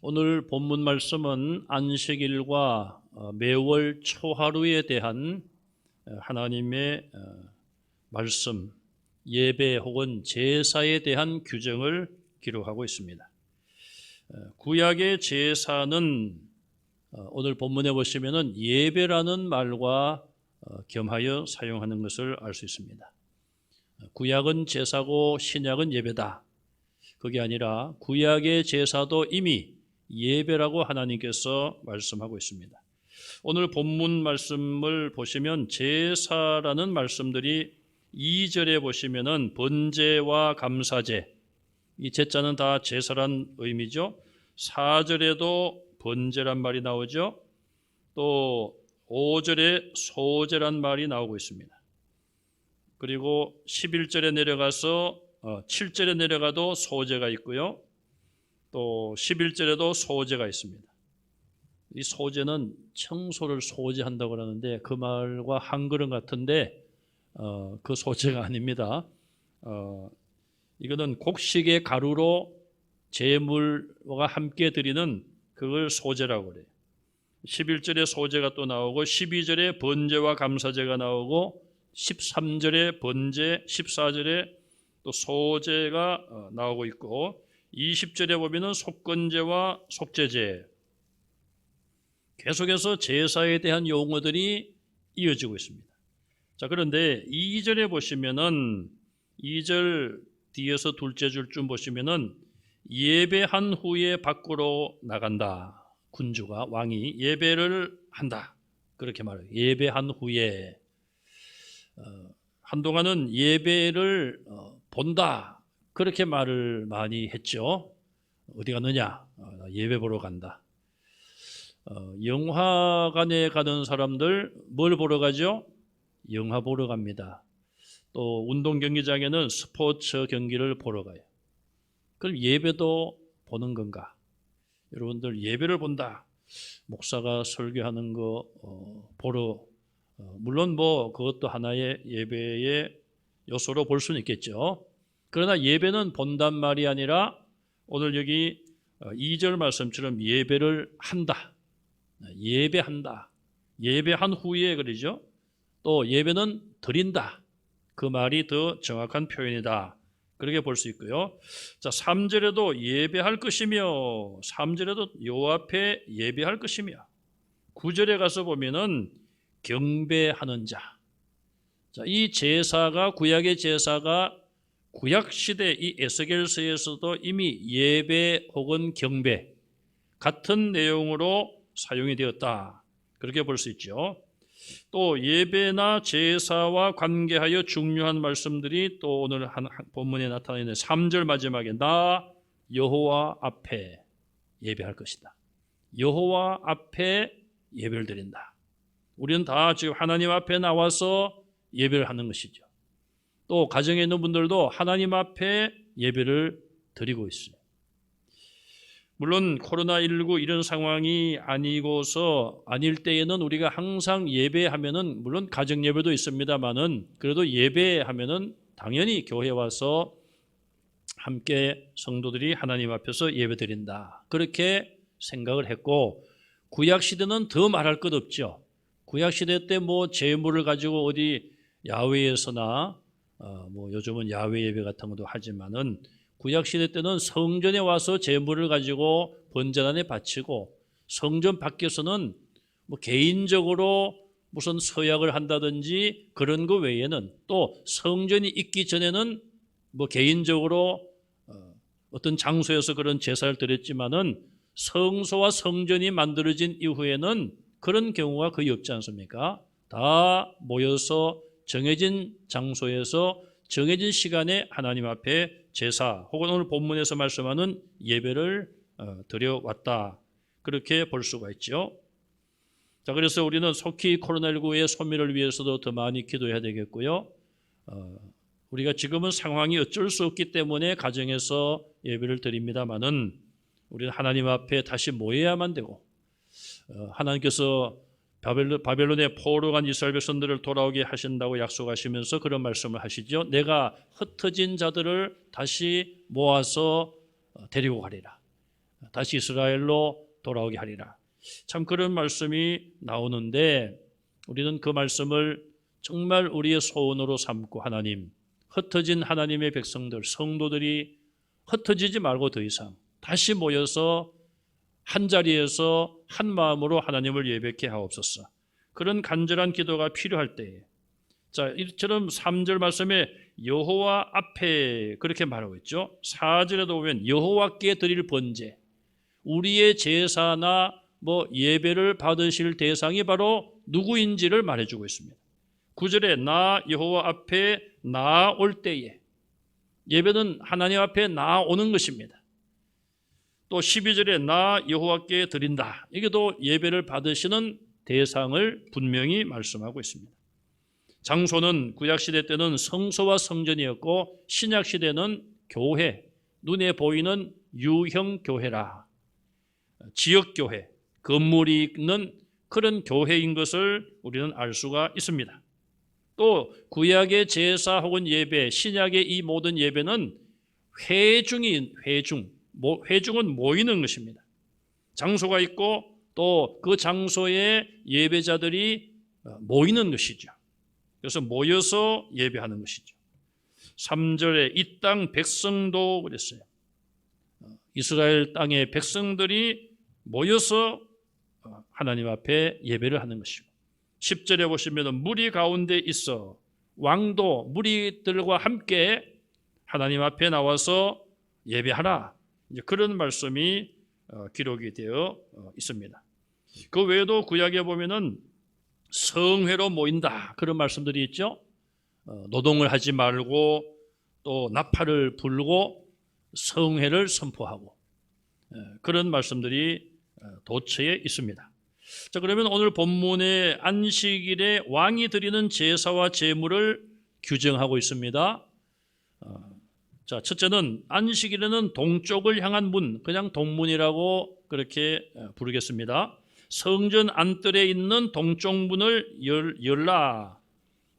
오늘 본문 말씀은 안식일과 매월 초하루에 대한 하나님의 말씀, 예배 혹은 제사에 대한 규정을 기록하고 있습니다. 구약의 제사는 오늘 본문에 보시면은 예배라는 말과 겸하여 사용하는 것을 알 수 있습니다. 구약은 제사고 신약은 예배다. 그게 아니라 구약의 제사도 이미 예배라고 하나님께서 말씀하고 있습니다. 오늘 본문 말씀을 보시면 제사라는 말씀들이 2절에 보시면은 번제와 감사제, 이 제자는 다 제사란 의미죠. 4절에도 번제란 말이 나오죠. 또 5절에 소제란 말이 나오고 있습니다. 그리고 11절에 내려가서 7절에 내려가도 소제가 있고요. 또 11절에도 소제가 있습니다. 이 소제는 청소를 소제한다고 하는데 그 말과 한글은 같은데 그 소제가 아닙니다. 이거는 곡식의 가루로 제물과 함께 드리는 그걸 소제라고 그래요. 11절에 소제가 또 나오고 12절에 번제와 감사제가 나오고 13절에 번제, 14절에 또 소제가 나오고 있고 20절에 보면은 속건제와 속죄제, 계속해서 제사에 대한 용어들이 이어지고 있습니다. 자, 그런데 2절에 보시면은 2절 뒤에서 둘째 줄쯤 보시면은 예배한 후에 밖으로 나간다. 군주가 왕이 예배를 한다. 그렇게 말해요. 예배한 후에 한동안은 예배를 본다. 그렇게 말을 많이 했죠. 어디 갔느냐? 예배 보러 간다. 영화관에 가는 사람들 뭘 보러 가죠? 영화 보러 갑니다. 또 운동 경기장에는 스포츠 경기를 보러 가요. 그럼 예배도 보는 건가? 여러분들 예배를 본다. 목사가 설교하는 거 보러 물론 그것도 하나의 예배의 요소로 볼 수는 있겠죠. 그러나 예배는 본단 말이 아니라 오늘 여기 2절 말씀처럼 예배를 한다. 예배한다. 예배한 후에 그러죠. 또 예배는 드린다. 그 말이 더 정확한 표현이다. 그렇게 볼 수 있고요. 자, 3절에도 예배할 것이며 3절에도 요 앞에 예배할 것이며 9절에 가서 보면은 경배하는 자. 자, 이 제사가 구약의 제사가 구약 시대 이 에스겔서에서도 이미 예배 혹은 경배 같은 내용으로 사용이 되었다. 그렇게 볼 수 있죠. 또 예배나 제사와 관계하여 중요한 말씀들이 또 오늘 본문에 나타나는 3절 마지막에 나 여호와 앞에 예배할 것이다. 여호와 앞에 예배를 드린다. 우리는 다 지금 하나님 앞에 나와서 예배를 하는 것이죠. 또 가정에 있는 분들도 하나님 앞에 예배를 드리고 있어요. 물론 코로나19 이런 상황이 아닐 때에는 우리가 항상 예배하면은 물론 가정 예배도 있습니다만은 그래도 예배하면은 당연히 교회 와서 함께 성도들이 하나님 앞에서 예배드린다. 그렇게 생각을 했고 구약 시대는 더 말할 것 없죠. 구약 시대 때 제물을 가지고 어디 야외에서나 요즘은 야외 예배 같은 것도 하지만은 구약 시대 때는 성전에 와서 제물을 가지고 번제단에 바치고 성전 밖에서는 개인적으로 무슨 서약을 한다든지 그런 거 외에는 또 성전이 있기 전에는 개인적으로 어떤 장소에서 그런 제사를 드렸지만은 성소와 성전이 만들어진 이후에는 그런 경우가 거의 없지 않습니까? 다 모여서 정해진 장소에서 정해진 시간에 하나님 앞에 제사 혹은 오늘 본문에서 말씀하는 예배를 드려왔다. 그렇게 볼 수가 있죠. 자, 그래서 우리는 속히 코로나19의 소멸을 위해서도 더 많이 기도해야 되겠고요. 우리가 지금은 상황이 어쩔 수 없기 때문에 가정에서 예배를 드립니다마는 우리는 하나님 앞에 다시 모여야만 되고 하나님께서 바벨론의 포로로 간 이스라엘 백성들을 돌아오게 하신다고 약속하시면서 그런 말씀을 하시죠. 내가 흩어진 자들을 다시 모아서 데리고 가리라. 다시 이스라엘로 돌아오게 하리라. 참 그런 말씀이 나오는데 우리는 그 말씀을 정말 우리의 소원으로 삼고 하나님, 흩어진 하나님의 백성들, 성도들이 흩어지지 말고 더 이상 다시 모여서 한 자리에서 한 마음으로 하나님을 예배케 하옵소서. 그런 간절한 기도가 필요할 때에 자, 이처럼 3절 말씀에 여호와 앞에 그렇게 말하고 있죠. 4절에도 보면 여호와께 드릴 번제, 우리의 제사나 예배를 받으실 대상이 바로 누구인지를 말해주고 있습니다. 9절에 나 여호와 앞에 나올 때에, 예배는 하나님 앞에 나오는 것입니다. 또 12절에 나 여호와께 드린다. 이게도 예배를 받으시는 대상을 분명히 말씀하고 있습니다. 장소는 구약시대 때는 성소와 성전이었고 신약시대는 교회, 눈에 보이는 유형교회라, 지역교회, 건물이 있는 그런 교회인 것을 우리는 알 수가 있습니다. 또 구약의 제사 혹은 예배, 신약의 이 모든 예배는 회중은 모이는 것입니다. 장소가 있고 또 그 장소에 예배자들이 모이는 것이죠. 그래서 모여서 예배하는 것이죠. 3절에 이 땅 백성도 그랬어요. 이스라엘 땅의 백성들이 모여서 하나님 앞에 예배를 하는 것이고, 10절에 보시면 무리 가운데 있어 왕도 무리들과 함께 하나님 앞에 나와서 예배하라, 이제 그런 말씀이 기록이 되어 있습니다. 그 외에도 구약에 보면은 성회로 모인다 그런 말씀들이 있죠. 노동을 하지 말고 또 나팔을 불고 성회를 선포하고 그런 말씀들이 도처에 있습니다. 자, 그러면 오늘 본문의 안식일에 왕이 드리는 제사와 제물을 규정하고 있습니다. 자, 첫째는 안식일에는 동쪽을 향한 문, 그냥 동문이라고 그렇게 부르겠습니다. 성전 안뜰에 있는 동쪽 문을 열라.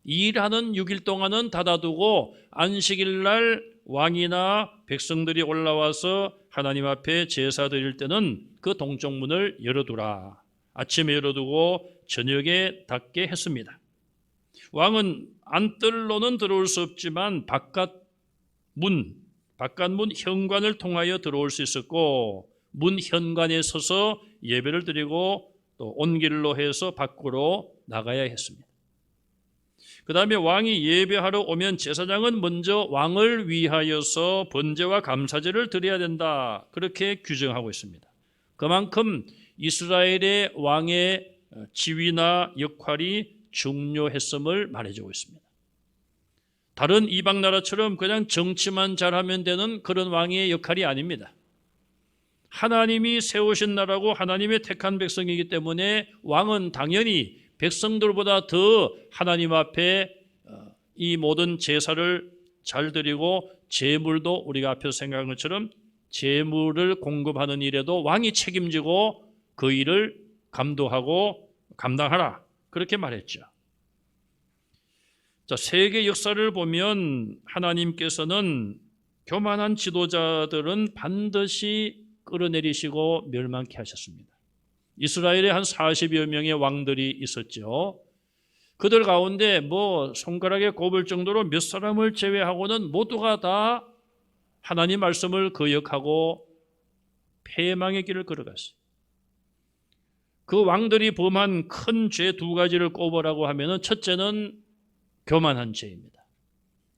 일하는 6일 동안은 닫아두고 안식일 날 왕이나 백성들이 올라와서 하나님 앞에 제사 드릴 때는 그 동쪽 문을 열어두라. 아침에 열어두고 저녁에 닫게 했습니다. 왕은 안뜰로는 들어올 수 없지만 바깥문 현관을 통하여 들어올 수 있었고, 문 현관에 서서 예배를 드리고 또 온길로 해서 밖으로 나가야 했습니다. 그 다음에 왕이 예배하러 오면 제사장은 먼저 왕을 위하여서 번제와 감사제를 드려야 된다, 그렇게 규정하고 있습니다. 그만큼 이스라엘의 왕의 지위나 역할이 중요했음을 말해주고 있습니다. 다른 이방 나라처럼 그냥 정치만 잘하면 되는 그런 왕의 역할이 아닙니다. 하나님이 세우신 나라고 하나님의 택한 백성이기 때문에 왕은 당연히 백성들보다 더 하나님 앞에 이 모든 제사를 잘 드리고, 제물도 우리가 앞에서 생각한 것처럼 제물을 공급하는 일에도 왕이 책임지고 그 일을 감독하고 감당하라, 그렇게 말했죠. 자, 세계 역사를 보면 하나님께서는 교만한 지도자들은 반드시 끌어내리시고 멸망케 하셨습니다. 이스라엘에 한 40여 명의 왕들이 있었죠. 그들 가운데 손가락에 꼽을 정도로 몇 사람을 제외하고는 모두가 다 하나님 말씀을 거역하고 패망의 길을 걸어갔어요. 그 왕들이 범한 큰 죄 2가지를 꼽으라고 하면은, 첫째는 교만한 죄입니다.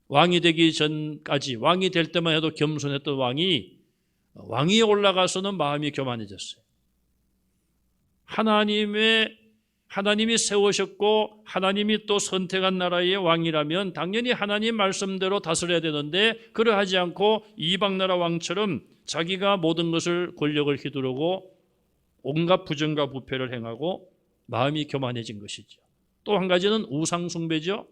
왕이 되기 전까지, 왕이 될 때만 해도 겸손했던 왕이 올라가서는 마음이 교만해졌어요. 하나님이 세우셨고 하나님이 또 선택한 나라의 왕이라면 당연히 하나님 말씀대로 다스려야 되는데, 그러하지 않고 이방 나라 왕처럼 자기가 모든 것을 권력을 휘두르고 온갖 부정과 부패를 행하고 마음이 교만해진 것이죠. 또 한 가지는 우상숭배죠.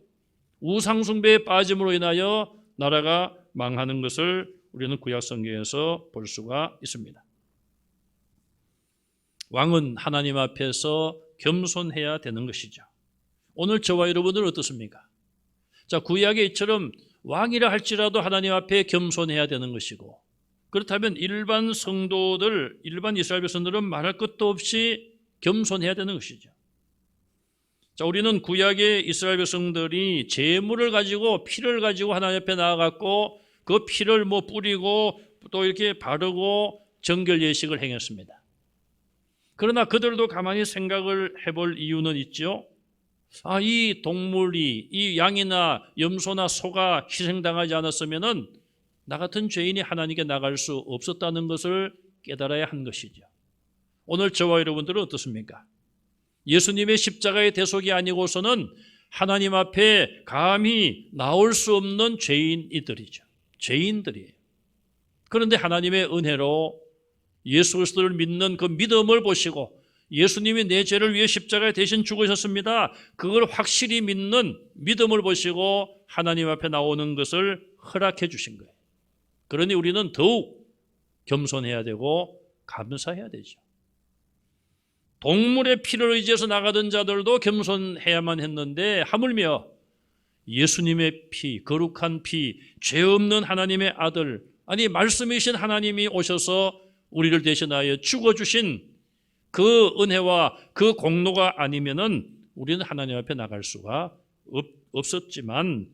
우상숭배에 빠짐으로 인하여 나라가 망하는 것을 우리는 구약 성경에서 볼 수가 있습니다. 왕은 하나님 앞에서 겸손해야 되는 것이죠. 오늘 저와 여러분들은 어떻습니까? 자, 구약에 이처럼 왕이라 할지라도 하나님 앞에 겸손해야 되는 것이고, 그렇다면 일반 성도들, 일반 이스라엘 백성들은 말할 것도 없이 겸손해야 되는 것이죠. 자, 우리는 구약의 이스라엘 백성들이 제물을 가지고 피를 가지고 하나님 앞에 나아갔고 그 피를 뿌리고 또 이렇게 바르고 정결 예식을 행했습니다. 그러나 그들도 가만히 생각을 해볼 이유는 있죠. 이 동물이, 이 양이나 염소나 소가 희생당하지 않았으면은 나 같은 죄인이 하나님께 나갈 수 없었다는 것을 깨달아야 한 것이죠. 오늘 저와 여러분들은 어떻습니까? 예수님의 십자가의 대속이 아니고서는 하나님 앞에 감히 나올 수 없는 죄인이들이죠. 죄인들이에요. 그런데 하나님의 은혜로 예수 그리스도를 믿는 그 믿음을 보시고 예수님이 내 죄를 위해 십자가에 대신 죽으셨습니다. 그걸 확실히 믿는 믿음을 보시고 하나님 앞에 나오는 것을 허락해 주신 거예요. 그러니 우리는 더욱 겸손해야 되고 감사해야 되죠. 동물의 피를 의지해서 나가던 자들도 겸손해야만 했는데 하물며 예수님의 피, 거룩한 피, 죄 없는 하나님의 아들, 말씀이신 하나님이 오셔서 우리를 대신하여 죽어주신 그 은혜와 그 공로가 아니면은 우리는 하나님 앞에 나갈 수가 없었지만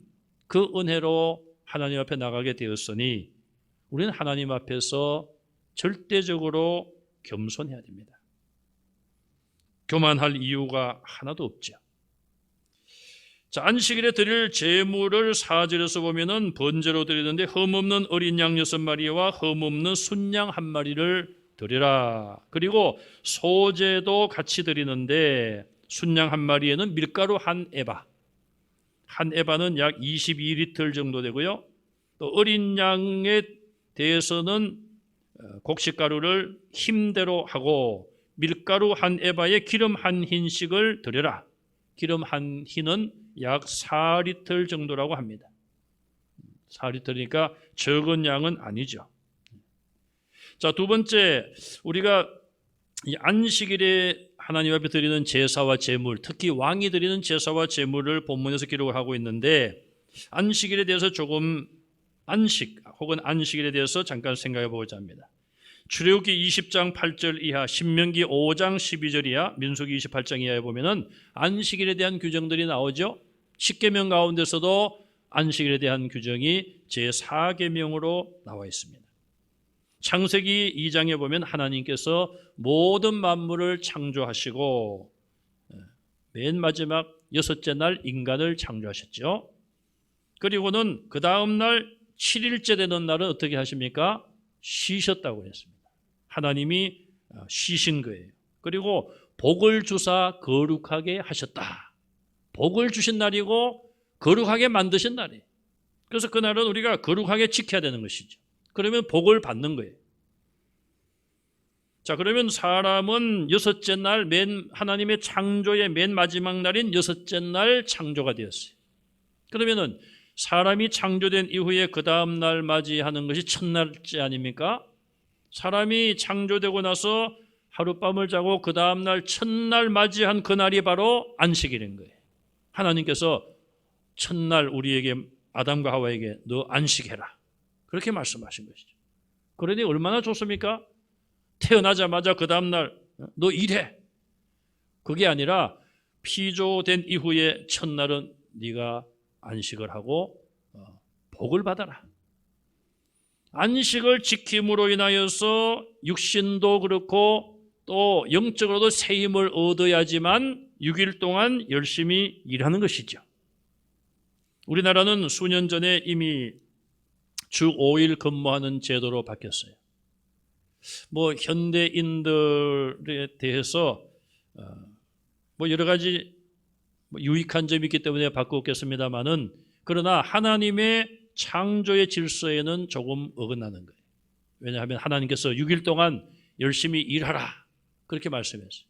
그 은혜로 하나님 앞에 나가게 되었으니 우리는 하나님 앞에서 절대적으로 겸손해야 됩니다. 교만할 이유가 하나도 없죠. 자, 안식일에 드릴 제물을 4절에서 보면은 번제로 드리는데 흠없는 어린 양 6마리와 흠없는 순양 1마리를 드리라. 그리고 소제도 같이 드리는데 순양 1마리에는 밀가루 1에바, 1에바는 약 22리터 정도 되고요. 또 어린 양에 대해서는 곡식가루를 힘대로 하고 밀가루 1에바에 기름 1흰씩을 드려라. 기름 1흰은 약 4리터 정도라고 합니다. 4리터니까 적은 양은 아니죠. 자, 두 번째, 우리가 이 안식일에 하나님 앞에 드리는 제사와 제물, 특히 왕이 드리는 제사와 제물을 본문에서 기록을 하고 있는데 안식일에 대해서 조금 안식일에 대해서 잠깐 생각해 보고자 합니다. 출애굽기 20장 8절 이하, 신명기 5장 12절 이하, 민수기 28장 이하에 보면은 안식일에 대한 규정들이 나오죠. 10계명 가운데서도 안식일에 대한 규정이 제4계명으로 나와 있습니다. 창세기 2장에 보면 하나님께서 모든 만물을 창조하시고 맨 마지막 6째 날 인간을 창조하셨죠. 그리고는 그 다음 날 7일째 되는 날은 어떻게 하십니까? 쉬셨다고 했습니다. 하나님이 쉬신 거예요. 그리고 복을 주사 거룩하게 하셨다. 복을 주신 날이고 거룩하게 만드신 날이에요. 그래서 그날은 우리가 거룩하게 지켜야 되는 것이죠. 그러면 복을 받는 거예요. 자, 그러면 사람은 6째 날, 하나님의 창조의 맨 마지막 날인 6째 날 창조가 되었어요. 그러면은 사람이 창조된 이후에 그 다음 날 맞이하는 것이 첫날째 아닙니까? 사람이 창조되고 나서 하룻밤을 자고 그 다음 날 첫날 맞이한 그날이 바로 안식일인 거예요. 하나님께서 첫날 우리에게, 아담과 하와에게 너 안식해라, 그렇게 말씀하신 것이죠. 그러니 얼마나 좋습니까? 태어나자마자 그 다음 날 너 일해. 그게 아니라 피조된 이후에 첫날은 네가 안식을 하고 복을 받아라. 안식을 지킴으로 인하여서 육신도 그렇고 또 영적으로도 새 힘을 얻어야지만 6일 동안 열심히 일하는 것이죠. 우리나라는 수년 전에 이미 주 5일 근무하는 제도로 바뀌었어요. 현대인들에 대해서 여러 가지 유익한 점이 있기 때문에 바꾸었겠습니다만은, 그러나 하나님의 창조의 질서에는 조금 어긋나는 거예요. 왜냐하면 하나님께서 6일 동안 열심히 일하라, 그렇게 말씀했어요.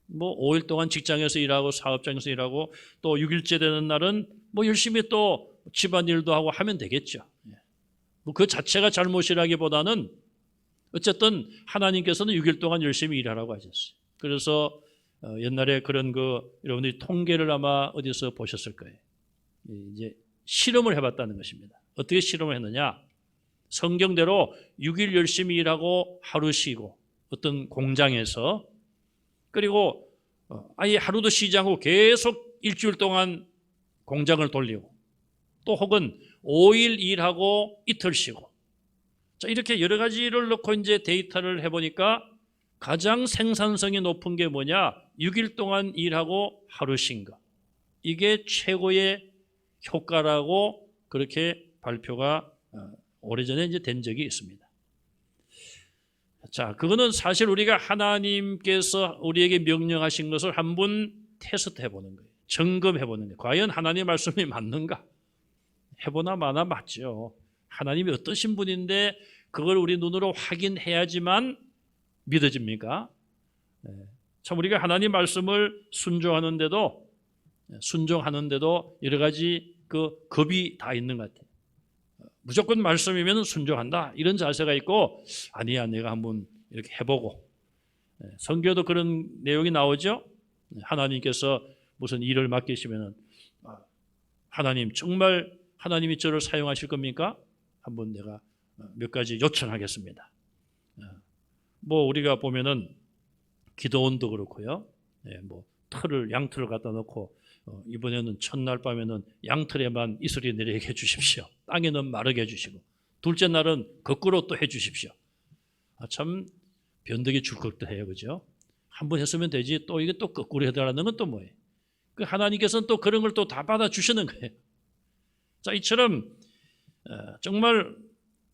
5일 동안 직장에서 일하고 사업장에서 일하고 또 6일째 되는 날은 열심히 또 집안일도 하고 하면 되겠죠. 그 자체가 잘못이라기보다는 어쨌든 하나님께서는 6일 동안 열심히 일하라고 하셨어요. 그래서 옛날에 그런 여러분들이 통계를 아마 어디서 보셨을 거예요. 이제 실험을 해봤다는 것입니다. 어떻게 실험을 했느냐? 성경대로 6일 열심히 일하고 하루 쉬고 어떤 공장에서 그리고 아예 하루도 쉬지 않고 계속 일주일 동안 공장을 돌리고 또 혹은 5일 일하고 이틀 쉬고 자, 이렇게 여러 가지를 넣고 이제 데이터를 해보니까 가장 생산성이 높은 게 뭐냐? 6일 동안 일하고 하루 쉰 거. 이게 최고의 효과라고 그렇게 발표가 오래전에 이제 된 적이 있습니다. 자, 그거는 사실 우리가 하나님께서 우리에게 명령하신 것을 한번 테스트 해보는 거예요. 점검해보는 거예요. 과연 하나님 말씀이 맞는가? 해보나 마나 맞죠. 하나님이 어떠신 분인데 그걸 우리 눈으로 확인해야지만 믿어집니까? 참 우리가 하나님 말씀을 순종하는데도 여러 가지 그 겁이 다 있는 것 같아요. 무조건 말씀이면 순종한다 이런 자세가 있고 아니야 내가 한번 이렇게 해보고 성경에도 그런 내용이 나오죠. 하나님께서 무슨 일을 맡기시면은 하나님 정말 하나님이 저를 사용하실 겁니까? 한번 내가 몇 가지 요청하겠습니다. 뭐 우리가 보면은 기도원도 그렇고요. 뭐 양틀을 갖다 놓고 이번에는 첫날 밤에는 양틀에만 이슬이 내리게 해주십시오. 땅에는 마르게 해주시고 둘째 날은 거꾸로 또 해주십시오. 참 변덕이 줄 것도 해요, 그죠? 한번 했으면 되지 또 이게 또 거꾸로 해달라는 건 또 뭐예요? 그 하나님께서는 또 그런 걸 또 다 받아 주시는 거예요. 자, 이처럼 정말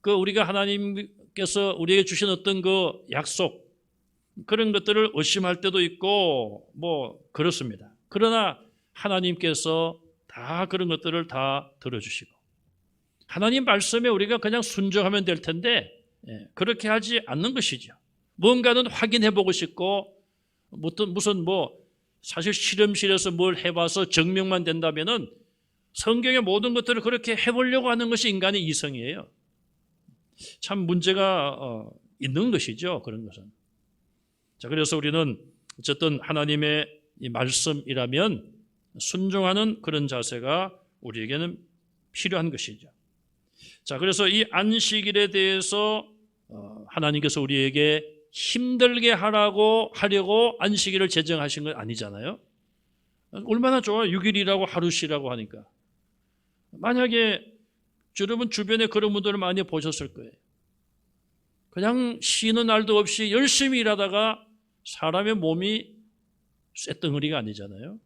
그 우리가 하나님께서 우리에게 주신 어떤 그 약속 그런 것들을 의심할 때도 있고 뭐 그렇습니다. 그러나 하나님께서 다 그런 것들을 다 들어주시고 하나님 말씀에 우리가 그냥 순종하면 될 텐데 그렇게 하지 않는 것이죠. 뭔가는 확인해 보고 싶고 무슨 뭐 사실 실험실에서 뭘 해봐서 증명만 된다면은 성경의 모든 것들을 그렇게 해보려고 하는 것이 인간의 이성이에요. 참 문제가 있는 것이죠. 그런 것은. 자, 그래서 우리는 어쨌든 하나님의 이 말씀이라면 순종하는 그런 자세가 우리에게는 필요한 것이죠. 자, 그래서 이 안식일에 대해서 하나님께서 우리에게 힘들게 하려고 안식일을 제정하신 건 아니잖아요. 얼마나 좋아요. 6일이라고 하루 쉬라고 하니까. 만약에 여러분 주변에 그런 분들을 많이 보셨을 거예요. 그냥 쉬는 날도 없이 열심히 일하다가 사람의 몸이 쇳덩어리가 아니잖아요.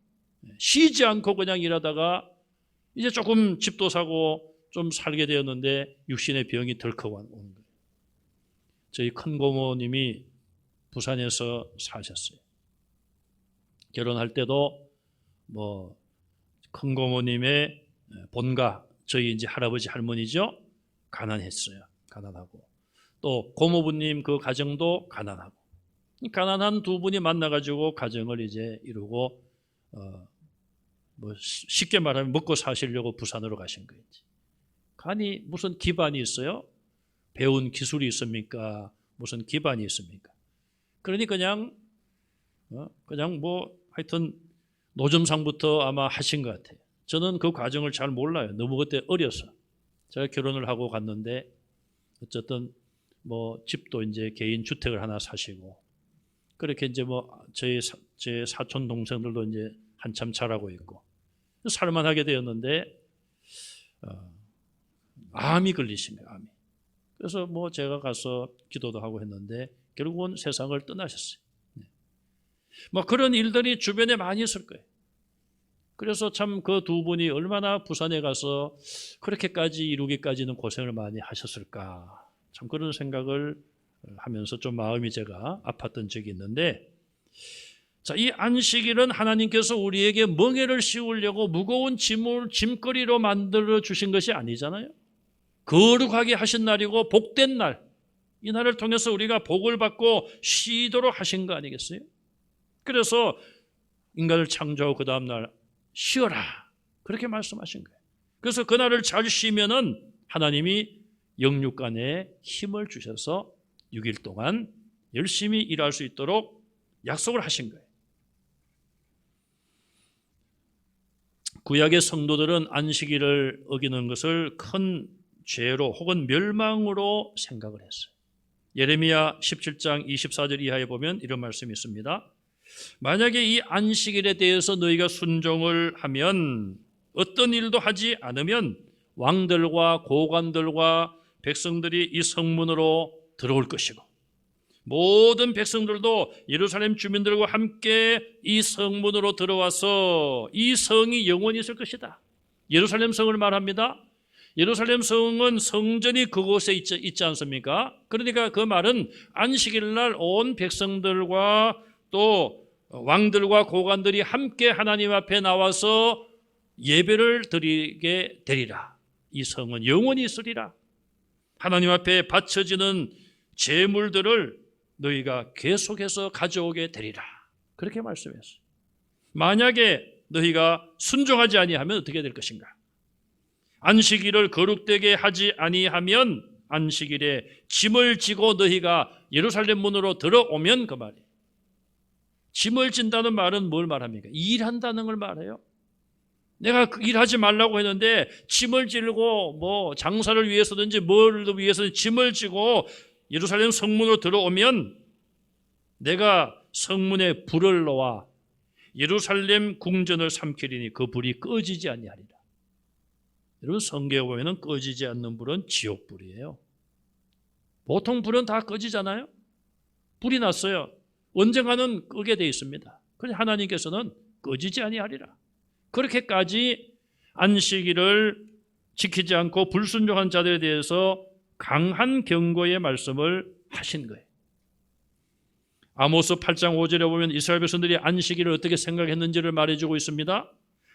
쉬지 않고 그냥 일하다가 이제 조금 집도 사고 좀 살게 되었는데 육신의 병이 덜컥 오는 거예요. 저희 큰 고모님이 부산에서 사셨어요. 결혼할 때도 뭐 큰 고모님의 본가 저희 이제 할아버지 할머니죠. 가난했어요. 가난하고 또 고모부님 그 가정도 가난하고 가난한 두 분이 만나가지고 가정을 이제 이루고 뭐 쉽게 말하면 먹고 사시려고 부산으로 가신 거였지. 아니 무슨 기반이 있어요? 배운 기술이 있습니까? 무슨 기반이 있습니까? 그러니 그냥 뭐 하여튼 노점상부터 아마 하신 것 같아요. 저는 그 과정을 잘 몰라요. 너무 그때 어려서. 제가 결혼을 하고 갔는데 어쨌든 뭐 집도 이제 개인 주택을 하나 사시고 그렇게 이제 뭐 제 사촌 동생들도 이제 한참 자라고 있고 살만하게 되었는데 암이 걸리신 거예요. 암이. 그래서 뭐 제가 가서 기도도 하고 했는데 결국은 세상을 떠나셨어요. 뭐 그런 일들이 주변에 많이 있을 거예요. 그래서 참 그 두 분이 얼마나 부산에 가서 그렇게까지 이루기까지는 고생을 많이 하셨을까. 참 그런 생각을 하면서 좀 마음이 제가 아팠던 적이 있는데 자, 이 안식일은 하나님께서 우리에게 멍에를 씌우려고 무거운 짐거리로 만들어 주신 것이 아니잖아요. 거룩하게 하신 날이고 복된 날, 이 날을 통해서 우리가 복을 받고 쉬도록 하신 거 아니겠어요? 그래서 인간을 창조하고 그 다음 날 쉬어라 그렇게 말씀하신 거예요. 그래서 그날을 잘 쉬면은 하나님이 영육간에 힘을 주셔서 6일 동안 열심히 일할 수 있도록 약속을 하신 거예요. 구약의 성도들은 안식일을 어기는 것을 큰 죄로 혹은 멸망으로 생각을 했어요. 예레미야 17장 24절 이하에 보면 이런 말씀이 있습니다. 만약에 이 안식일에 대해서 너희가 순종을 하면, 어떤 일도 하지 않으면 왕들과 고관들과 백성들이 이 성문으로 들어올 것이고, 모든 백성들도 예루살렘 주민들과 함께 이 성문으로 들어와서 이 성이 영원히 있을 것이다. 예루살렘 성을 말합니다. 예루살렘 성은 성전이 그곳에 있지 않습니까? 그러니까 그 말은 안식일 날 온 백성들과 또 왕들과 고관들이 함께 하나님 앞에 나와서 예배를 드리게 되리라. 이 성은 영원히 있으리라. 하나님 앞에 바쳐지는 제물들을 너희가 계속해서 가져오게 되리라. 그렇게 말씀했어요. 만약에 너희가 순종하지 아니하면 어떻게 될 것인가? 안식일을 거룩되게 하지 아니하면, 안식일에 짐을 지고 너희가 예루살렘 문으로 들어오면, 그 말이에요. 짐을 진다는 말은 뭘 말합니까? 일한다는 걸 말해요. 내가 일하지 말라고 했는데 짐을 지고 뭐 장사를 위해서든지 뭘 위해서든지 짐을 지고 예루살렘 성문으로 들어오면 내가 성문에 불을 놓아 예루살렘 궁전을 삼키리니 그 불이 꺼지지 아니하리라. 여러분, 성경에 보면 꺼지지 않는 불은 지옥불이에요. 보통 불은 다 꺼지잖아요. 불이 났어요. 언젠가는 끄게 되어 있습니다. 그런데 하나님께서는 꺼지지 아니하리라. 그렇게까지 안식일을 지키지 않고 불순종한 자들에 대해서 강한 경고의 말씀을 하신 거예요. 아모스 8장 5절에 보면 이스라엘 백성들이 안식일을 어떻게 생각했는지를 말해주고 있습니다.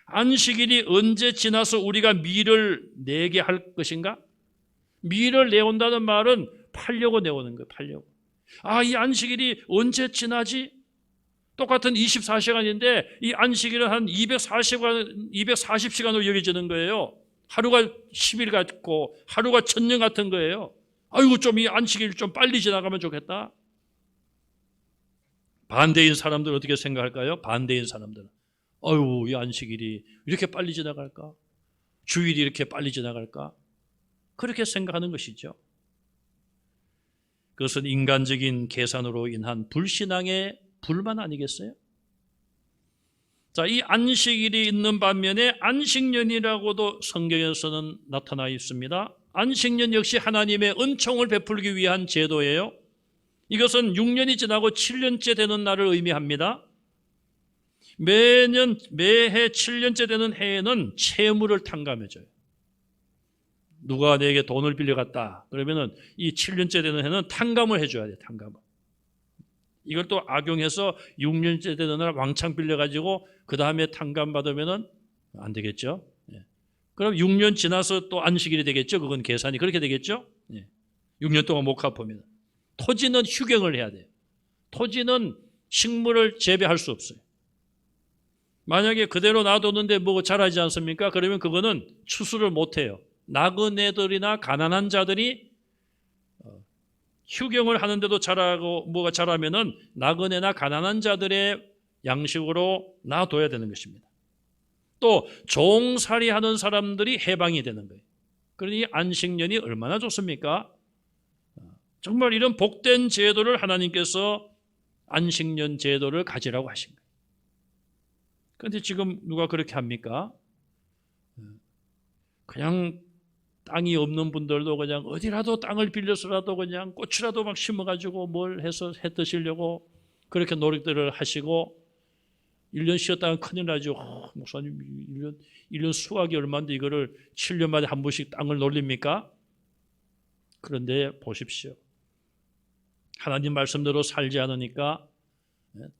안식일이 언제 지나서 우리가 밀을 내게 할 것인가? 밀을 내온다는 말은 팔려고 내오는 거예요. 팔려고. 이 안식일이 언제 지나지? 똑같은 24시간인데 이 안식일은 한 240시간으로 여겨지는 거예요. 하루가 10일 같고 하루가 1000년 같은 거예요. 아이고, 좀 이 안식일 좀 빨리 지나가면 좋겠다. 반대인 사람들은 어떻게 생각할까요? 반대인 사람들은 아유, 이 안식일이 이렇게 빨리 지나갈까? 주일이 이렇게 빨리 지나갈까? 그렇게 생각하는 것이죠. 그것은 인간적인 계산으로 인한 불신앙의 불만 아니겠어요? 자, 이 안식일이 있는 반면에 안식년이라고도 성경에서는 나타나 있습니다. 안식년 역시 하나님의 은총을 베풀기 위한 제도예요. 이것은 6년이 지나고 7년째 되는 날을 의미합니다. 매해 7년째 되는 해에는 채무를 탕감해줘요. 누가 내게 돈을 빌려갔다 그러면은 이 7년째 되는 해는 탕감을 해줘야 돼요. 탕감을. 이걸 또 악용해서 6년째 되는 날 왕창 빌려가지고 그 다음에 탕감 받으면은 안 되겠죠. 그럼 6년 지나서 또 안식일이 되겠죠. 그건 계산이 그렇게 되겠죠. 6년 동안 못 갚으면. 토지는 휴경을 해야 돼요. 토지는 식물을 재배할 수 없어요. 만약에 그대로 놔뒀는데 뭐 자라지 않습니까? 그러면 그거는 추수를 못 해요. 나그네들이나 가난한 자들이 휴경을 하는데도 자라고 뭐가 자라면은 나그네나 가난한 자들의 양식으로 놔둬야 되는 것입니다. 또 종살이 하는 사람들이 해방이 되는 거예요. 그러니 안식년이 얼마나 좋습니까? 정말 이런 복된 제도를 하나님께서 안식년 제도를 가지라고 하신 거예요. 그런데 지금 누가 그렇게 합니까? 그냥 땅이 없는 분들도 그냥 어디라도 땅을 빌려서라도 그냥 꽃이라도 막 심어가지고 뭘 해서 해 드시려고 그렇게 노력들을 하시고 1년 쉬었다가 큰일 나죠. 목사님 1년 수확이 얼마인데 이거를 7년마다 한 번씩 땅을 놀립니까? 그런데 보십시오. 하나님 말씀대로 살지 않으니까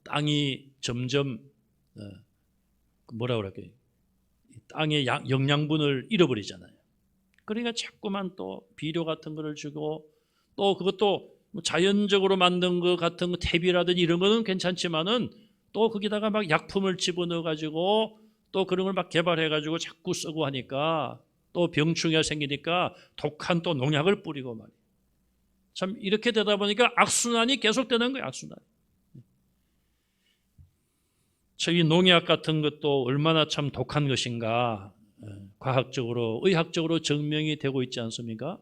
땅이 점점 뭐라 그럴까요? 땅의 영양분을 잃어버리잖아요. 그러니까 자꾸만 또 비료 같은 거를 주고 또 그것도 자연적으로 만든 것 같은 탭이라든지 이런 거는 괜찮지만은 또 거기다가 막 약품을 집어넣어 가지고 또 그런 걸 막 개발해 가지고 자꾸 쓰고 하니까 또 병충해가 생기니까 독한 또 농약을 뿌리고 말이에요. 참 이렇게 되다 보니까 악순환이 계속되는 거예요. 악순환. 이 농약 같은 것도 얼마나 참 독한 것인가. 과학적으로, 의학적으로 증명이 되고 있지 않습니까?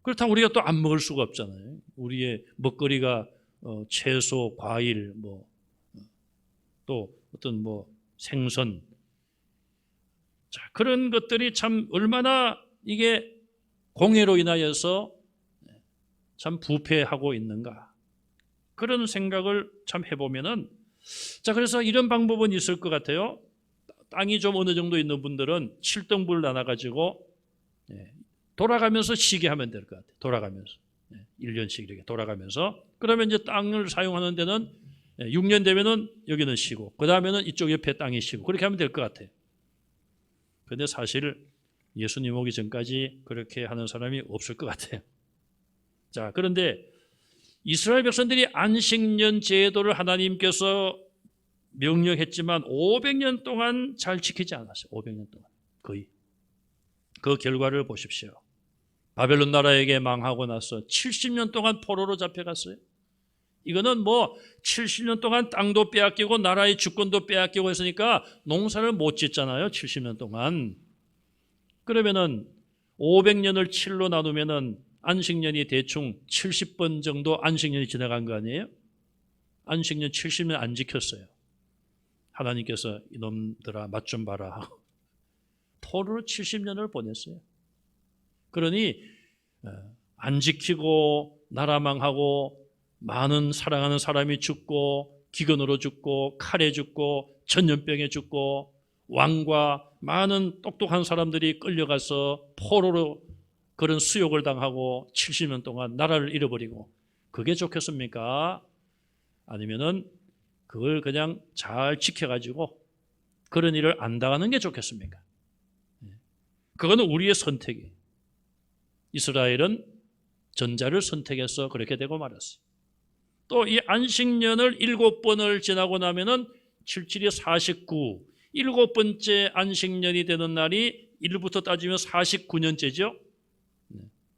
그렇다고 우리가 또 안 먹을 수가 없잖아요. 우리의 먹거리가 채소, 과일, 또 어떤 생선, 자, 그런 것들이 참 얼마나 이게 공해로 인하여서 참 부패하고 있는가, 그런 생각을 참 해보면은, 자, 그래서 이런 방법은 있을 것 같아요. 땅이 좀 어느 정도 있는 분들은 7등분을 나눠가지고 돌아가면서 쉬게 하면 될 것 같아요. 돌아가면서 1년씩 이렇게 돌아가면서, 그러면 이제 땅을 사용하는 데는 6년 되면은 여기는 쉬고, 그 다음에는 이쪽 옆에 땅이 쉬고, 그렇게 하면 될 것 같아요. 그런데 사실 예수님 오기 전까지 그렇게 하는 사람이 없을 것 같아요. 자, 그런데 이스라엘 백성들이 안식년 제도를 하나님께서 명령했지만 500년 동안 잘 지키지 않았어요. 500년 동안 거의. 그 결과를 보십시오. 바벨론 나라에게 망하고 나서 70년 동안 포로로 잡혀갔어요. 이거는 70년 동안 땅도 빼앗기고 나라의 주권도 빼앗기고 했으니까 농사를 못 짓잖아요. 70년 동안. 그러면은 500년을 7로 나누면은 안식년이 대충 70번 정도 안식년이 지나간 거 아니에요? 안식년 70년 안 지켰어요. 하나님께서 이놈들아 맛 좀 봐라 하고 포로로 70년을 보냈어요. 그러니 안 지키고 나라 망하고 많은 사랑하는 사람이 죽고, 기근으로 죽고, 칼에 죽고, 전염병에 죽고, 왕과 많은 똑똑한 사람들이 끌려가서 포로로 그런 수욕을 당하고 70년 동안 나라를 잃어버리고, 그게 좋겠습니까? 아니면은 그걸 그냥 잘 지켜가지고 그런 일을 안 당하는 게 좋겠습니까? 그거는 우리의 선택이에요. 이스라엘은 전자를 선택해서 그렇게 되고 말았어요. 또 이 안식년을 7번을 지나고 나면은 77이 49, 7번째 안식년이 되는 날이 1부터 따지면 49년째죠.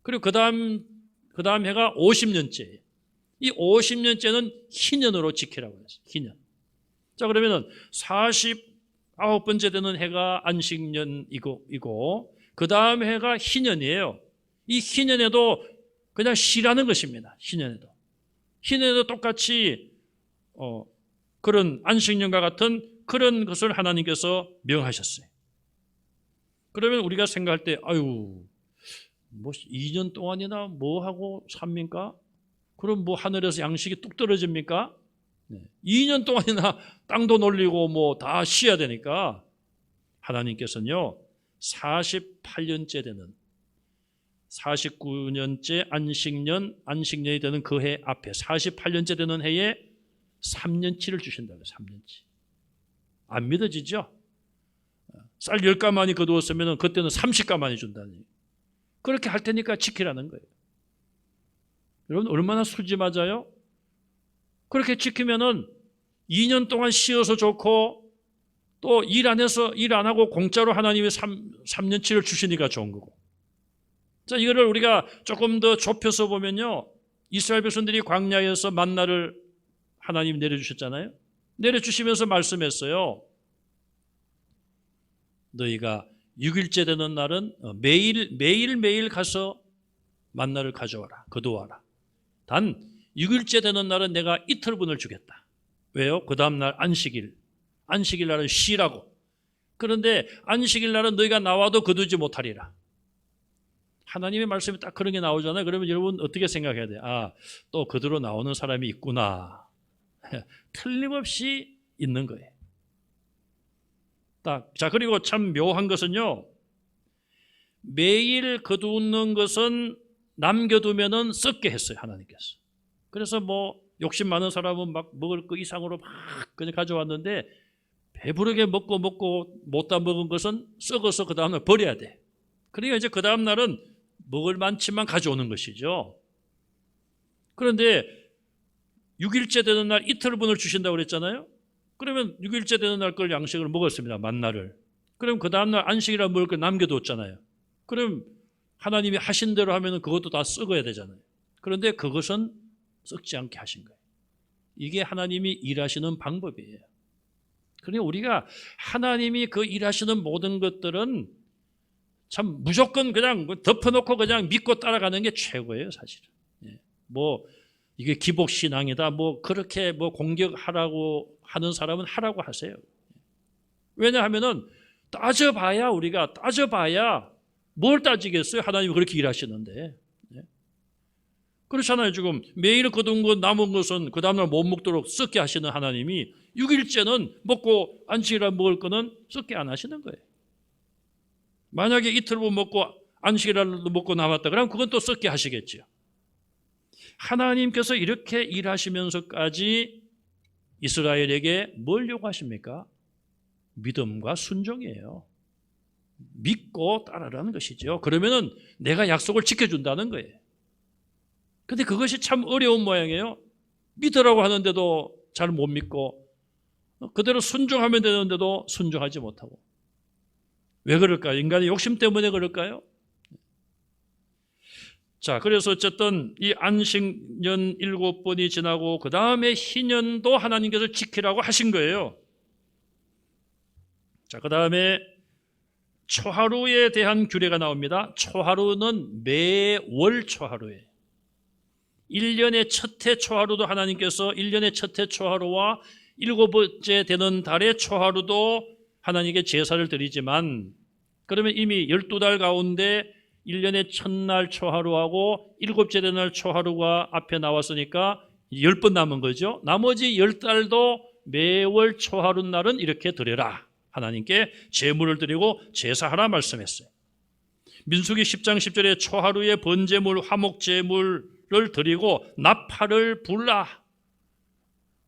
그리고 그 다음 해가 50년째예요. 이 50년째는 희년으로 지키라고 했어요. 희년. 자, 그러면은 49번째 되는 해가 안식년이고 그 다음 해가 희년이에요. 이 희년에도 그냥 쉬라는 것입니다. 희년에도 똑같이 그런 안식년과 같은 그런 것을 하나님께서 명하셨어요. 그러면 우리가 생각할 때 2년 동안이나 뭐 하고 삽니까? 그럼 하늘에서 양식이 뚝 떨어집니까? 2년 동안이나 땅도 놀리고 다 쉬어야 되니까 하나님께서는요 48년째 되는 49년째 안식년이 되는 그 해 앞에 48년째 되는 해에 3년치를 주신다고요. 3년치. 안 믿어지죠? 쌀 10가마니 거두었으면 그때는 30가마니 준다는 얘기예요. 그렇게 할 테니까 지키라는 거예요. 여러분 얼마나 수지 맞아요? 그렇게 지키면은 2년 동안 쉬어서 좋고, 또 일 안 하고 공짜로 하나님이 3년치를 주시니까 좋은 거고. 자, 이거를 우리가 조금 더 좁혀서 보면요, 이스라엘 백성들이 광야에서 만나를 하나님이 내려주셨잖아요. 내려주시면서 말씀했어요. 너희가 6일째 되는 날은 매일 가서 만나를 가져와라, 거두어와라. 단 6일째 되는 날은 내가 이틀분을 주겠다. 왜요? 그 다음 날 안식일 날은 쉬라고. 그런데 안식일 날은 너희가 나와도 거두지 못하리라. 하나님의 말씀이 딱 그런 게 나오잖아요. 그러면 여러분 어떻게 생각해야 돼요? 또 거두러 나오는 사람이 있구나. 틀림없이 있는 거예요. 자, 그리고 참 묘한 것은요, 매일 거두는 것은 남겨두면은 썩게 했어요, 하나님께서. 그래서 욕심 많은 사람은 막 먹을 거 이상으로 막 그냥 가져왔는데, 배부르게 먹고 못다 먹은 것은 썩어서 그 다음날 버려야 돼. 그러니까 이제 그 다음날은 먹을 만치만 가져오는 것이죠. 그런데 6일째 되는 날 이틀분을 주신다고 그랬잖아요. 그러면 6일째 되는 날 걸 양식을 먹었습니다. 만나를. 그럼 그 다음날 안식이라 먹을 걸 남겨뒀잖아요. 그럼 하나님이 하신 대로 하면 그것도 다 썩어야 되잖아요. 그런데 그것은 썩지 않게 하신 거예요. 이게 하나님이 일하시는 방법이에요. 그러니 우리가 하나님이 그 일하시는 모든 것들은 참 무조건 그냥 덮어놓고 그냥 믿고 따라가는 게 최고예요, 사실은. 뭐 이게 기복신앙이다, 뭐 그렇게 뭐 공격하라고 하는 사람은 하라고 하세요. 왜냐하면은 우리가 따져봐야 뭘 따지겠어요? 하나님이 그렇게 일하시는데. 그렇잖아요. 지금 매일 거둔 것 남은 것은 그 다음날 못 먹도록 썩게 하시는 하나님이 6일째는 먹고 안식이라 먹을 거는 썩게 안 하시는 거예요. 만약에 이틀 못 먹고 안식이라도 먹고 남았다 그러면 그건 또 썩게 하시겠죠. 하나님께서 이렇게 일하시면서까지 이스라엘에게 뭘 요구하십니까? 믿음과 순종이에요. 믿고 따르라는 것이죠. 그러면은 내가 약속을 지켜준다는 거예요. 근데 그것이 참 어려운 모양이에요. 믿으라고 하는데도 잘 못 믿고 그대로 순종하면 되는데도 순종하지 못하고. 왜 그럴까요? 인간의 욕심 때문에 그럴까요? 자, 그래서 어쨌든 이 안식년 7번이 지나고 그 다음에 희년도 하나님께서 지키라고 하신 거예요. 자, 그 다음에 초하루에 대한 규례가 나옵니다. 초하루는 매월 초하루에 1년의 첫 해 초하루도 하나님께서 1년의 첫 해 초하루와 7번째 되는 달의 초하루도 하나님께 제사를 드리지만 그러면 이미 12달 가운데 1년의 첫날 초하루하고 7째 되는 날 초하루가 앞에 나왔으니까 10번 남은 거죠. 나머지 10달도 매월 초하루 날은 이렇게 드려라. 하나님께 제물을 드리고 제사하라 말씀했어요. 민수기 10장 10절에 초하루에 번제물, 화목제물을 드리고 나팔을 불라.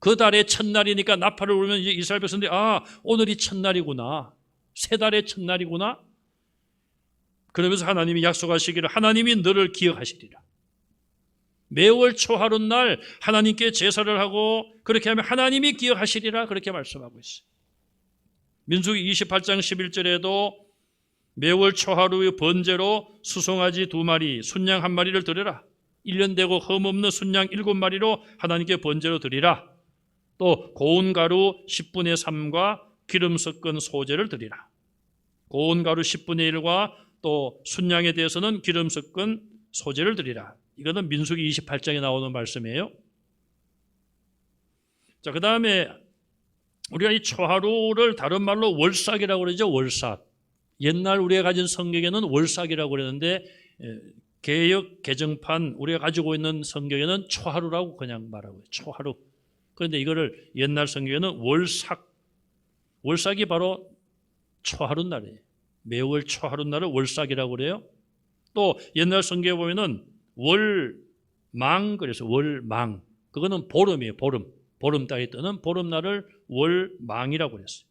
그 달의 첫날이니까 나팔을 불면 이제 이스라엘 백성들이 오늘이 첫날이구나. 세 달의 첫날이구나. 그러면서 하나님이 약속하시기를 하나님이 너를 기억하시리라. 매월 초하루 날 하나님께 제사를 하고 그렇게 하면 하나님이 기억하시리라 그렇게 말씀하고 있어요. 민수기 28장 11절에도 매월 초하루의 번제로 수송아지 2마리, 순양 1마리를 드려라. 1년 되고 흠없는 순양 7마리로 하나님께 번제로 드리라. 또 고운 가루 10분의 3과 기름 섞은 소제를 드리라. 고운 가루 10분의 1과 또 순양에 대해서는 기름 섞은 소제를 드리라. 이거는 민수기 28장에 나오는 말씀이에요. 자, 그 다음에 우리가 이 초하루를 다른 말로 월삭이라고 그러죠. 월삭. 옛날 우리가 가진 성경에는 월삭이라고 그랬는데 개역 개정판 우리가 가지고 있는 성경에는 초하루라고 그냥 말하고 있어요. 초하루. 그런데 이거를 옛날 성경에는 월삭. 월삭이 바로 초하루 날이에요. 매월 초하루 날을 월삭이라고 그래요. 또 옛날 성경에 보면은 월망 그래서 월망. 그거는 보름이에요. 보름. 보름달이 뜨는 보름날을 월망이라고 그랬어요.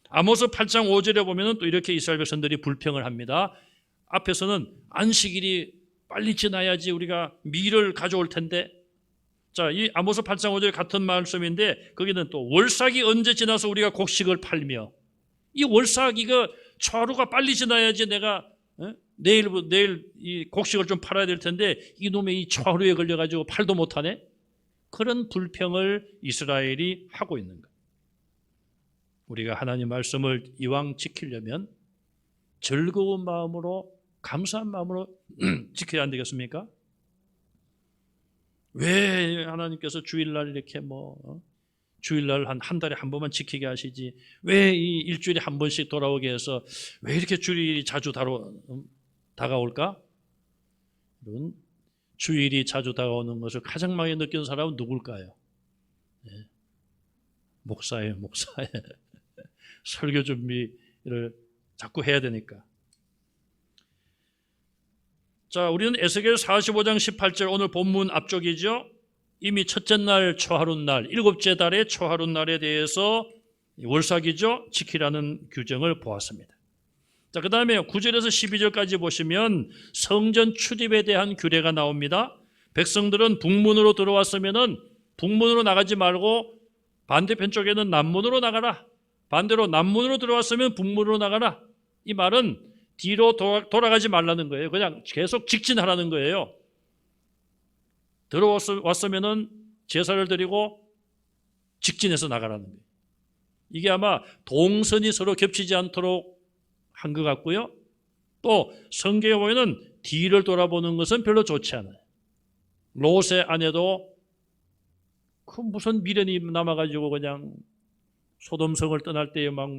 아모스 8장 5절에 보면은 또 이렇게 이스라엘 백성들이 불평을 합니다. 앞에서는 안식일이 빨리 지나야지 우리가 밀을 가져올 텐데. 자, 이 아모스 8장 5절 같은 말씀인데 거기는 또 월삭이 언제 지나서 우리가 곡식을 팔며 이 월삭 이거 초하루가 빨리 지나야지 내가 내일 이 곡식을 좀 팔아야 될 텐데 이놈의 이 초하루에 걸려가지고 팔도 못하네. 그런 불평을 이스라엘이 하고 있는 거예요. 우리가 하나님 말씀을 이왕 지키려면 즐거운 마음으로 감사한 마음으로 지켜야 안 되겠습니까? 왜 하나님께서 주일날 이렇게 주일날 한 달에 한 번만 지키게 하시지 왜 이 일주일에 한 번씩 돌아오게 해서 왜 이렇게 주일이 자주 다가올까? 여러분 주일이 자주 다가오는 것을 가장 많이 느끼는 사람은 누굴까요? 목사예요. 목사예요. 설교 준비를 자꾸 해야 되니까. 자, 우리는 에스겔 45장 18절 오늘 본문 앞쪽이죠. 이미 첫째 날 초하루 날, 7째 달의 초하루 날에 대해서 월삭이죠. 지키라는 규정을 보았습니다. 자, 그 다음에 9절에서 12절까지 보시면 성전 출입에 대한 규례가 나옵니다. 백성들은 북문으로 들어왔으면은 북문으로 나가지 말고 반대편 쪽에는 남문으로 나가라. 반대로 남문으로 들어왔으면 북문으로 나가라. 이 말은 뒤로 돌아가지 말라는 거예요. 그냥 계속 직진하라는 거예요. 들어왔으면은 제사를 드리고 직진해서 나가라는 거예요. 이게 아마 동선이 서로 겹치지 않도록 한 것 같고요. 또 성경에 보면은 뒤를 돌아보는 것은 별로 좋지 않아요. 롯의 아내도 그 무슨 미련이 남아가지고 그냥 소돔성을 떠날 때에 막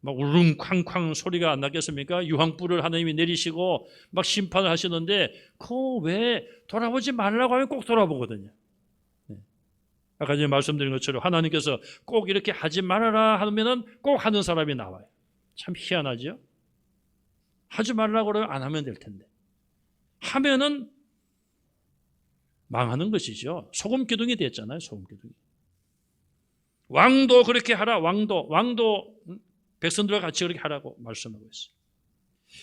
울릉쾅쾅 소리가 안 나겠습니까? 유황불을 하나님이 내리시고 막 심판을 하시는데 그 왜 돌아보지 말라고 하면 꼭 돌아보거든요. 아까 전에 말씀드린 것처럼 하나님께서 꼭 이렇게 하지 말아라 하면은 꼭 하는 사람이 나와요. 참 희한하죠? 하지 말라고 그러면 안 하면 될 텐데. 하면은 망하는 것이죠. 소금 기둥이 됐잖아요. 소금 기둥이. 왕도 그렇게 하라. 왕도 백성들과 같이 그렇게 하라고 말씀하고 있어요.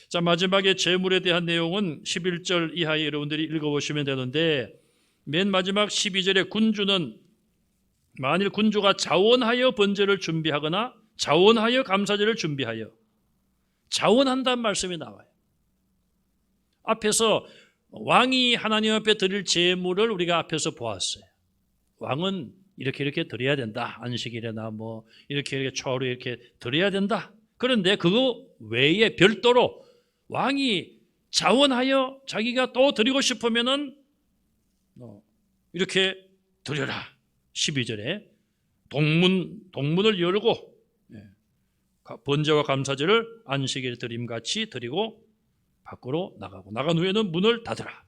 자, 마지막에 재물에 대한 내용은 11절 이하에 여러분들이 읽어보시면 되는데 맨 마지막 12절에 군주는 만일 군주가 자원하여 번제를 준비하거나 자원하여 감사제를 준비하여 자원한다는 말씀이 나와요. 앞에서 왕이 하나님 앞에 드릴 제물을 우리가 앞에서 보았어요. 왕은 이렇게 드려야 된다. 안식일에나 이렇게 초하루 이렇게 드려야 된다. 그런데 그거 외에 별도로 왕이 자원하여 자기가 또 드리고 싶으면은 이렇게 드려라. 12절에 동문을 열고 번제와 감사제를 안식일 드림같이 드리고 밖으로 나가고 나간 후에는 문을 닫으라.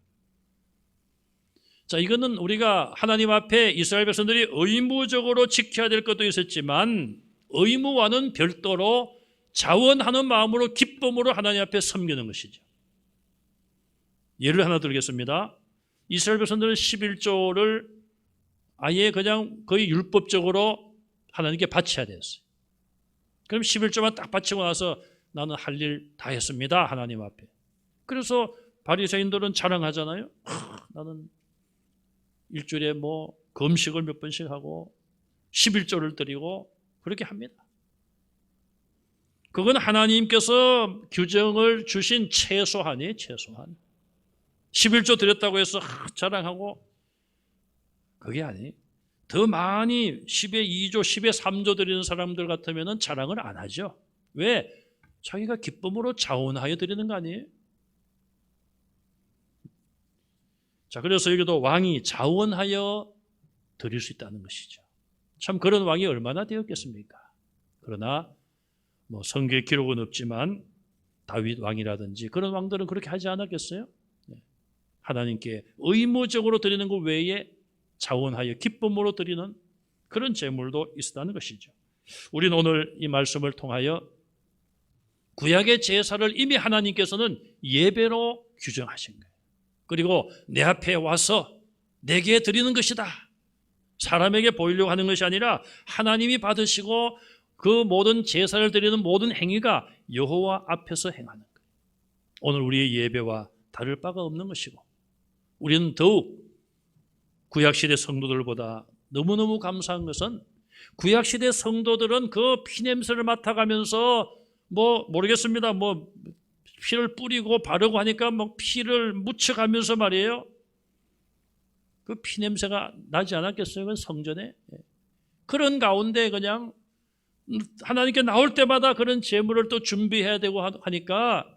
자, 이거는 우리가 하나님 앞에 이스라엘 백성들이 의무적으로 지켜야 될 것도 있었지만 의무와는 별도로 자원하는 마음으로 기쁨으로 하나님 앞에 섬기는 것이죠. 예를 하나 들겠습니다. 이스라엘 백성들은 11조를 아예 그냥 거의 율법적으로 하나님께 바쳐야 됐어요. 그럼 11조만 딱 바치고 나서 나는 할 일 다 했습니다. 하나님 앞에. 그래서 바리새인들은 자랑하잖아요. 나는 일주일에 금식을 몇 번씩 하고 11조를 드리고 그렇게 합니다. 그건 하나님께서 규정을 주신 최소한이에요. 최소한. 11조 드렸다고 해서 자랑하고 그게 아니에요. 더 많이 10에 2조, 10에 3조 드리는 사람들 같으면 자랑을 안 하죠. 왜? 자기가 기쁨으로 자원하여 드리는 거 아니에요? 자, 그래서 여기도 왕이 자원하여 드릴 수 있다는 것이죠. 참 그런 왕이 얼마나 되었겠습니까? 그러나 성경에 기록은 없지만 다윗 왕이라든지 그런 왕들은 그렇게 하지 않았겠어요? 하나님께 의무적으로 드리는 것 외에 자원하여 기쁨으로 드리는 그런 제물도 있었다는 것이죠. 우리는 오늘 이 말씀을 통하여 구약의 제사를 이미 하나님께서는 예배로 규정하신 거예요. 그리고 내 앞에 와서 내게 드리는 것이다. 사람에게 보이려고 하는 것이 아니라 하나님이 받으시고 그 모든 제사를 드리는 모든 행위가 여호와 앞에서 행하는 거예요. 오늘 우리의 예배와 다를 바가 없는 것이고 우리는 더욱 구약시대 성도들보다 너무너무 감사한 것은 구약시대 성도들은 그 피냄새를 맡아가면서 모르겠습니다. 피를 뿌리고 바르고 하니까 피를 묻혀가면서 말이에요. 그 피냄새가 나지 않았겠어요? 그건 성전에. 그런 가운데 그냥 하나님께 나올 때마다 그런 제물을 또 준비해야 되고 하니까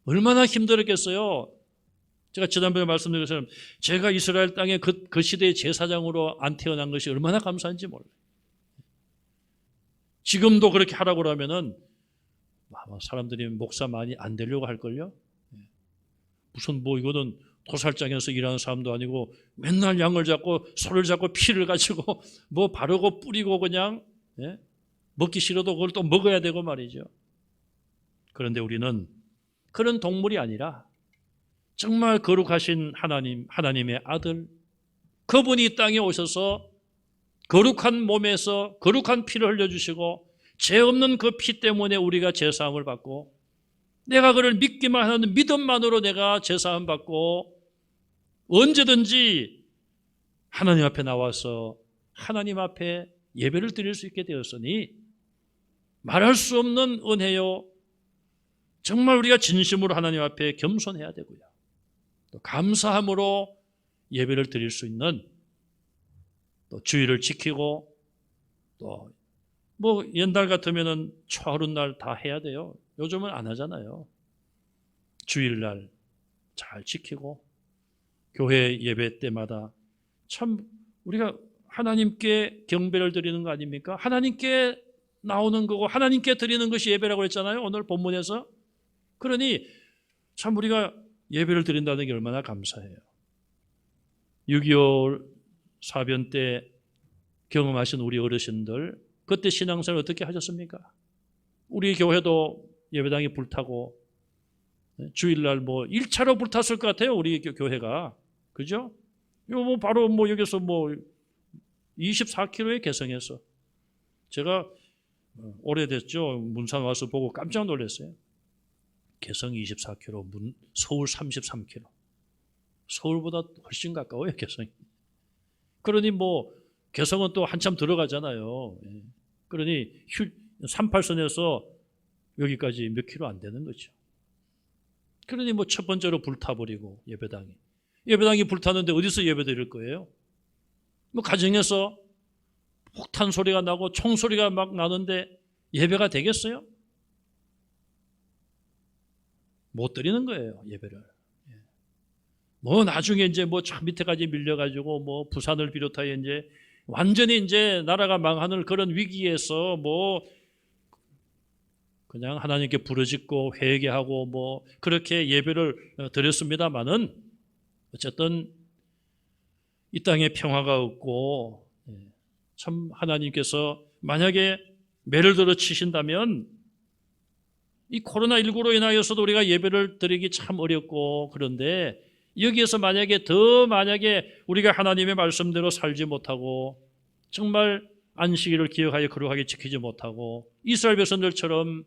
얼마나 힘들었겠어요. 제가 지난번에 말씀드린 것처럼 제가 이스라엘 땅에 그 시대의 제사장으로 안 태어난 것이 얼마나 감사한지 몰라요. 지금도 그렇게 하라고 그러면은 사람들이 목사 많이 안 되려고 할걸요. 무슨 이거는 도살장에서 일하는 사람도 아니고 맨날 양을 잡고 소를 잡고 피를 가지고 바르고 뿌리고 그냥 먹기 싫어도 그걸 또 먹어야 되고 말이죠. 그런데 우리는 그런 동물이 아니라 정말 거룩하신 하나님의 아들, 그분이 이 땅에 오셔서 거룩한 몸에서 거룩한 피를 흘려주시고 죄 없는 그 피 때문에 우리가 제사함을 받고 내가 그를 믿기만 하는 믿음만으로 내가 제사함 받고 언제든지 하나님 앞에 나와서 하나님 앞에 예배를 드릴 수 있게 되었으니 말할 수 없는 은혜요. 정말 우리가 진심으로 하나님 앞에 겸손해야 되고요. 또 감사함으로 예배를 드릴 수 있는 또 주의를 지키고 또 뭐 옛날 같으면은 초하루 날 다 해야 돼요. 요즘은 안 하잖아요. 주일날 잘 지키고 교회 예배 때마다 참 우리가 하나님께 경배를 드리는 거 아닙니까? 하나님께 나오는 거고 하나님께 드리는 것이 예배라고 했잖아요. 오늘 본문에서. 그러니 참 우리가 예배를 드린다는 게 얼마나 감사해요. 6.25 사변 때 경험하신 우리 어르신들, 그때 신앙생활 어떻게 하셨습니까? 우리 교회도 예배당이 불타고 주일날 뭐 1차로 불탔을 것 같아요. 우리 교회가. 그죠? 이거 뭐 바로 뭐 여기서 뭐 24km에 개성에서. 제가 오래됐죠. 문산 와서 보고 깜짝 놀랐어요. 개성 24km, 서울 33km. 서울보다 훨씬 가까워요, 개성이. 그러니 뭐 개성은 또 한참 들어가잖아요. 그러니 38선에서 여기까지 몇 킬로 안 되는 거죠. 그러니 뭐 첫 번째로 불타버리고 예배당이 불타는데 어디서 예배 드릴 거예요? 뭐 가정에서 폭탄 소리가 나고 총 소리가 막 나는데 예배가 되겠어요? 못 드리는 거예요, 예배를. 뭐 나중에 이제 뭐 저 밑에까지 밀려가지고 뭐 부산을 비롯하여 이제 완전히 이제 나라가 망하는 그런 위기에서 뭐 그냥 하나님께 부르짖고 회개하고 뭐 그렇게 예배를 드렸습니다마는 어쨌든 이 땅에 평화가 없고 참 하나님께서 만약에 매를 들어 치신다면 이 코로나19로 인하여서도 우리가 예배를 드리기 참 어렵고 그런데 여기에서 만약에 우리가 하나님의 말씀대로 살지 못하고 정말 안식일을 기억하여 거룩하게 지키지 못하고 이스라엘 백성들처럼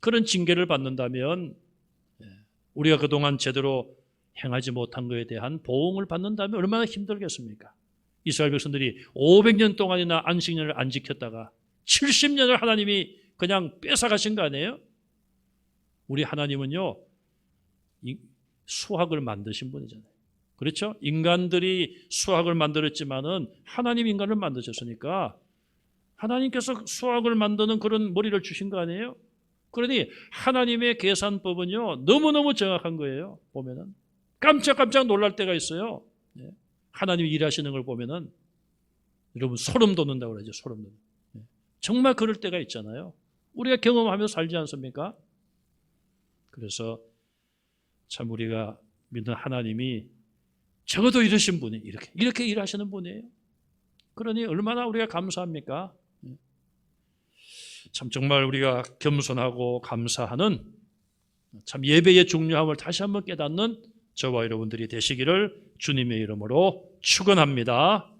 그런 징계를 받는다면 우리가 그동안 제대로 행하지 못한 것에 대한 보응을 받는다면 얼마나 힘들겠습니까? 이스라엘 백성들이 500년 동안이나 안식년을 안 지켰다가 70년을 하나님이 그냥 뺏어가신 거 아니에요? 우리 하나님은요, 수학을 만드신 분이잖아요. 그렇죠? 인간들이 수학을 만들었지만은 하나님 인간을 만드셨으니까 하나님께서 수학을 만드는 그런 머리를 주신 거 아니에요? 그러니 하나님의 계산법은요, 너무너무 정확한 거예요. 보면은 깜짝깜짝 놀랄 때가 있어요. 하나님이 일하시는 걸 보면은 여러분 소름 돋는다고 그러죠. 소름 돋는. 정말 그럴 때가 있잖아요. 우리가 경험하면서 살지 않습니까? 그래서 참 우리가 믿는 하나님이 적어도 이러신 분이 이렇게 일하시는 분이에요. 그러니 얼마나 우리가 감사합니까? 참 정말 우리가 겸손하고 감사하는 참 예배의 중요함을 다시 한번 깨닫는 저와 여러분들이 되시기를 주님의 이름으로 축원합니다.